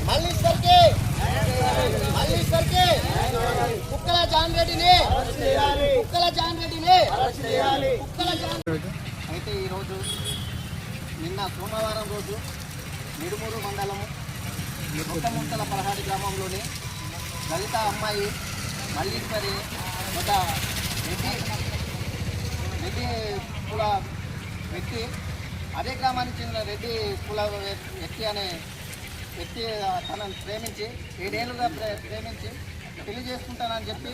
మల్లీశ్వర్కి కుక్కల జాన్ రెడ్డిని అయితే ఈరోజు నిన్న సోమవారం రోజు నిడుమూరు మండలము ముట్టముంతల పలహాడి గ్రామంలోని దళిత అమ్మాయి మల్లీశ్వరి ఒక రెడ్డి కుల వ్యక్తి, అదే గ్రామానికి చెందిన రెడ్డి కుల వ్యక్తి అనే వ్యక్తి తనను ప్రేమించి 7 ఏళ్ళుగా ప్రేమించి పెళ్లి చేసుకుంటానని చెప్పి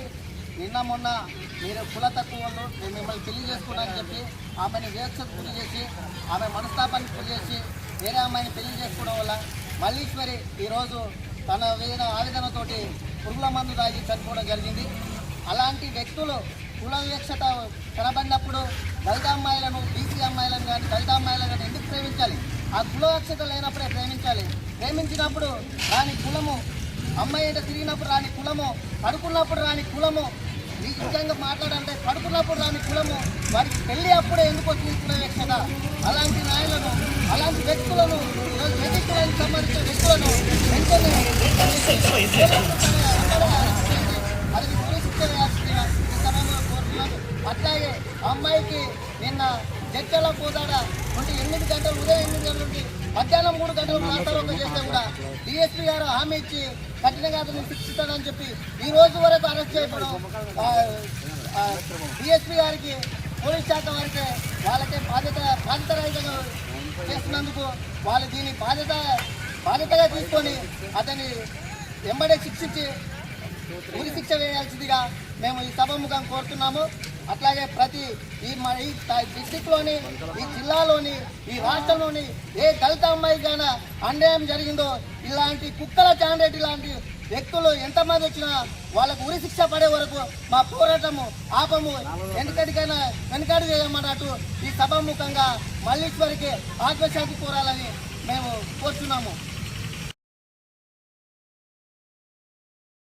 నిన్న మొన్న మీరు కుల తక్కువ వాళ్ళు మిమ్మల్ని పెళ్లి చేసుకున్నానని చెప్పి ఆమెను వివక్షకు గురి చేసి ఆమె మనస్తాపానికి గురి చేసి వేరే అమ్మాయిని పెళ్లి చేసుకోవడం వల్ల మల్లీశ్వరి ఈరోజు తన ఆవేదనతోటి పురుగుల మందు తాగి చనిపోవడం జరిగింది. అలాంటి వ్యక్తులు కుల వివక్షత కనబడినప్పుడు దళిత అమ్మాయిలను, బీసీ అమ్మాయిలను కానీ దళిత అమ్మాయిలను కానీ ఎందుకు ప్రేమించాలి? ఆ కుల వివక్షత లేనప్పుడే ప్రేమించాలి. ప్రేమించినప్పుడు రాని కులము, అమ్మాయి అయితే తిరిగినప్పుడు రాని కులము, పడుకున్నప్పుడు రాని కులము, నిజంగా మాట్లాడాలంటే పడుకున్నప్పుడు రాని కులము, వారికి పెళ్లి అప్పుడే ఎందుకు వచ్చింది కుల వివక్షత? అలాంటి నాయకులను, అలాంటి వ్యక్తులను, రెడ్డి కులానికి సంబంధించిన వ్యక్తులను వెంటనే అది ఉరిశిక్ష వేయాల్సిందిగా ఈ సమయంలో కోరుతున్నాను. అట్లాగే అమ్మాయికి నిన్న జడ్చల పోదాడ నుండి 8 గంటలు, ఉదయం 8 గంటల నుండి మధ్యాహ్నం 3 గంటలు రాస్తారోక చేస్తే కూడా డిఎస్పీ గారు హామీ ఇచ్చి కఠినంగా అతను శిక్షిస్తానని చెప్పి ఈ రోజు వరకు అరెస్ట్ చేయడం, డిఎస్పీ గారికి పోలీస్ శాఖ వారికి వాళ్ళకే బాధ్యతరహితంగా చేస్తున్నందుకు వాళ్ళు దీన్ని బాధ్యతగా తీసుకొని అతన్ని వెంబడే శిక్షించి ఉరి శిక్ష వేయాల్సిందిగా మేము ఈ సభాముఖం కోరుతున్నాము. అట్లాగే ప్రతి ఈ డిస్టిక్లోని, ఈ జిల్లాలోని, ఈ రాష్ట్రంలోని ఏ దళిత అమ్మాయికైనా అన్యాయం జరిగిందో ఇలాంటి కుక్కల చాండ్రెడ్డి లాంటి వ్యక్తులు ఎంతమంది వచ్చినా వాళ్ళకు ఉరి శిక్ష పడే వరకు మా పోరాటము ఆపము, వెనకడి వేయమన్నట్టు ఈ సభాముఖంగా మల్లీశ్వరికి ఆత్మశాంతి కోరాలని మేము కోరుతున్నాము.